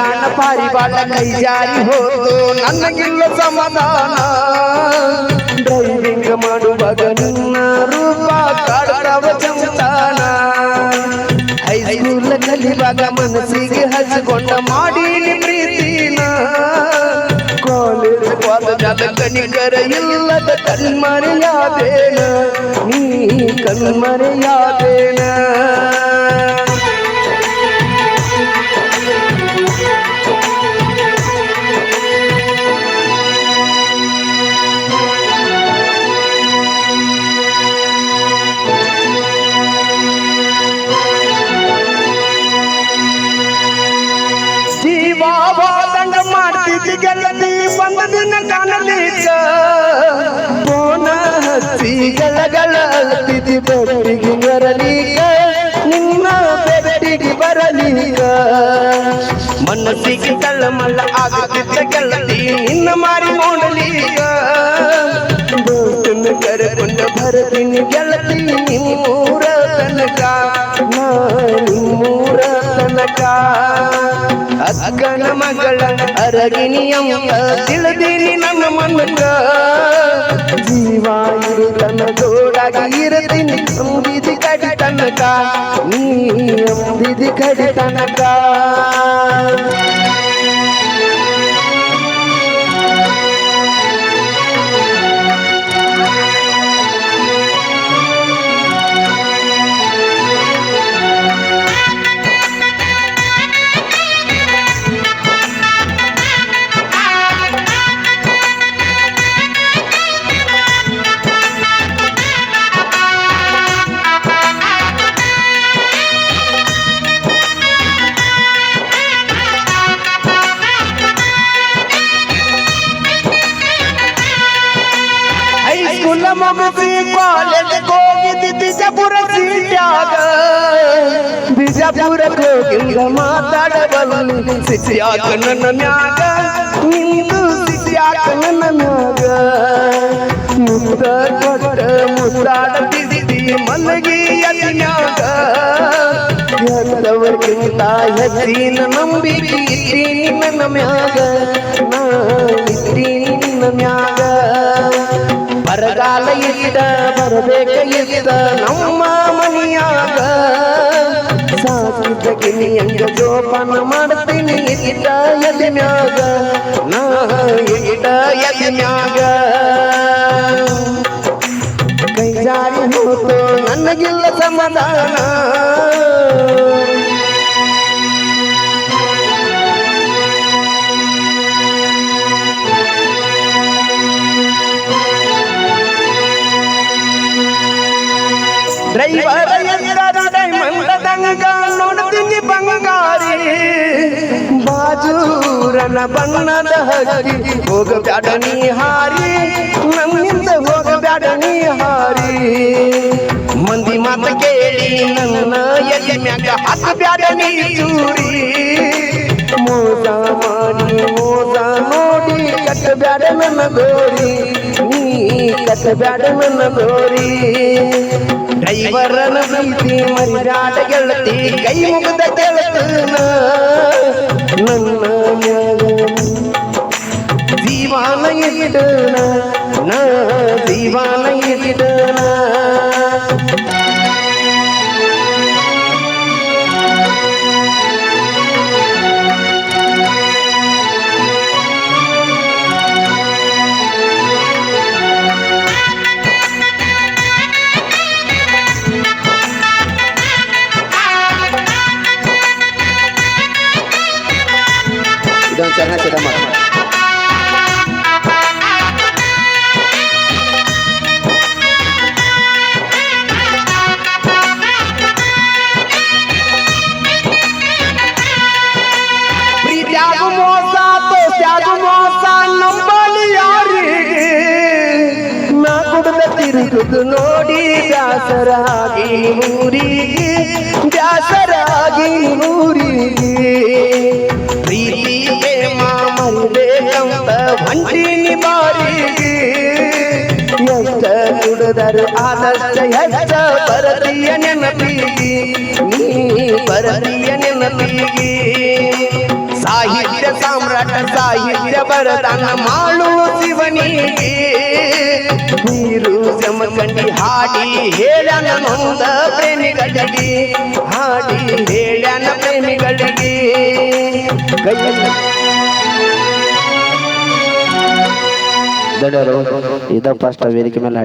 ಕಲ್ಯಾಣ ಪಾರಿವಾಳ ಕೈ ಜಾರಿ ಹೋದು ನನಗಿಲ್ಲ ಸಮಾಧಾನ ಡ್ರೈವಿಂಗ್ ಮಾಡುವಾಗ ನಿನ್ನ ರೂಪ ಕಾಡ್ತಾವ ಚಮತಾನ ಹೈಸ್ಕೂಲ್ ಕಲಿವಾಗ ಮನಸ್ಸಿಗೆ ಹಚ್ಕೊಂಡ ಮಾಡೀನಿ ಪ್ರೀತಿನ ಕಾಲೇಜ್ ಹೋದ ಕನಿಕರ ಇಲ್ಲದ ಕಣ್ಮರೆಯಾದೇನ ನೀ ಕಣ್ಮರೆಯಾದೇನ ಜೀವಾದಂಗ ಮಾಡ್ತಿದ್ದಿ ಗೆಳತಿ ಬಂದ ದಿನ ಕಾಣಲಿಕ್ಕ ಪೋನ ಹಚ್ಚಿ ಗಳಗಳತಿದ್ದಿ ಬೆಟ್ಟಿಗೆ ಬರಲಿಕ್ಕ ನಿನ್ನ ಬೆಟ್ಟಿಗೆ ಬರಲಿಕ್ಕ ಮನಸ್ಸಿಗೆ ತಳ್ಳಮಲ್ಲ ಆಗುತ್ತಿದ್ದ ಗೆಳತಿ ನಿನ್ನ ಮಾರಿ ನೋಡಲಿಕ್ಕ ದೋಸ್ತನ ಕರೆಕೊಂಡು ಬರತೀನಿ ಗೆಳತಿ ನಿಮ್ಮೂರ ತನಕ ನಿಮ್ಮೂರ ತನಕ ಅಕ್ಕನ ಮಗಳ ಅರಗಿನಿಯಂತ ತಿಳಿದೀನಿ ನನ್ನ ಮನಕ ಜೀವ ಇರುತನ ಜೋಡಾಗಿ ಇರತೀನಿ ಅಂಬಿದಿ ಕಡಿ ತನಕ ನೀ ಅಂಬಿದಿ ಕಡಿ ತನಕ ಮುಗಿಸಿ ಕಾಲೇಜ್ ಹೋಗಿದ್ದಿ ಬಿಜಾಪುರ ಸೀಟ್ಯಾಗ ಬಿಜಾಪುರಕ್ಕೆ ಹೋಗಿಲ್ಲ ಮಾತಾಡಬಲ್ಲ ಸಿಸಿಯಾಕ ನನ್ನ ಮ್ಯಾಗ ನಿಂದು ಸಿಸಿಯಾಕ ನನ್ನ ಮ್ಯಾಗ ಮುದ್ದ ಕೊಟ್ಟ ಮುದ್ದಾಡತಿದ್ದಿ ಮಲಗಿ ಅದಿನ್ಯಾಗ ಎಲ್ಲವರಿಗಿಂತ ಹೆಚ್ಚಿನ ನಂಬಿಕೆ ಇದ್ದೀನಿ ನನ್ನ ಮ್ಯಾಗ ನಾ ಇದ್ದೀನಿ ನಿನ್ನ ಮ್ಯಾಗ ಬರಗಾಲ ಇದ್ದ ಬರಬೇಕ ಇದ್ದ ನಮ್ಮ ಮನೆಯಾಗ ಸಾಕಿದ್ದ ಗಿನಿಯಂಗ ಜೋಪಾನ ಮಾಡ್ತೀನಿ ಇದ್ದ ಎದೆ ಮ್ಯಾಗ ನಾ ಇದ್ದ ಎದೆ ಮ್ಯಾಗ ಕೈ ಜಾರಿ ಹೋತು ನನಗಿಲ್ಲ ಸಮಾಧಾನ ಡ್ರೈವರ ಎದ್ದರ ಡೈಮಂಡದಂಗ ನೋಡ್ತೀನಿ ಬಂಗಾರಿ ಬಾಜೂರನ ಬಣ್ಣದ ಹಕ್ಕಿ ಹೋಗಬ್ಯಾಡ ನೀ ಹಾರಿ ನಮ್ಮಿಂದ ಹೋಗಬ್ಯಾಡ ನೀ ಹಾರಿ ಮಂದಿ ಮಾತ ಕೇಳಿ ನನ್ನ ಎಲ್ಲಿ ಮ್ಯಾಗ ಹಾಕಬ್ಯಾಡ ನೀ ಚೂರಿ ಮೋಸ ಮಾಡಿ ಮೋಸ ನೋಡಿ ಕಟ್ಟಬ್ಯಾಡ ನನ್ನ ಗೋರಿ ನೀ ಕಟ್ಟಬ್ಯಾಡ ನನ್ನ ಗೋರಿ ಡ್ರೈವರನ ಪ್ರೀತಿ ಮರಿದಾಟ ಗೆಳತಿ ಕೈ ಮುಗಿದ ಗೆಳತನ ನನ್ನ ಮ್ಯಾಗ ಜೀವಾನ ಇಡನ ನಾ ಜೀವಾನ ಇಡನ चलना सीधा मार प्रीत्याग मोसा तो त्याग मोसा नंबली यारिगे ना कुडದ ತಿರುಗುದು ನೋಡಿ ಬ್ಯಾಸರಾಗಿ ಊರಿಗೆ ಬ್ಯಾಸರಾಗಿ ಊರಿಗೆ ಪ್ರೀತಿಗೆ ಮಾಮರಿಬೇಕಂತ ಹೊಂಟಿನಿ ಬಾರಿಗೆ ಎಷ್ಟ ದುಡಿದರು ಆದಷ್ಟ ಹೆಚ್ಚ ಬರದಿಯ ನೆನಪಿಗೆ ನೀ ಬರದಿಯ ನೆನಪಿಗೆ ಸಾಹಿ ಸಾಮ್ರಾಟ ಸಾಹಿತ್ಯ ಬರದಾನ ಮಾಡುವ ಶಿವನಿಗೆ ನೀರು ಜಮಖಂಡಿ ಹಾಡಿ ಹೇಳ್ಯಾನ ನೊಂದ ಪ್ರೇಮಿಗಳಿಗೆ ಹಾಡಿ ಹೇಳ್ಯಾನ ಪ್ರೇಮಿಗಳಿಗೆ ದೊಡ್ಡವರು ಇದ ಫಸ್ಟ್ ವೇದಿಕೆ ಮೇಲೆ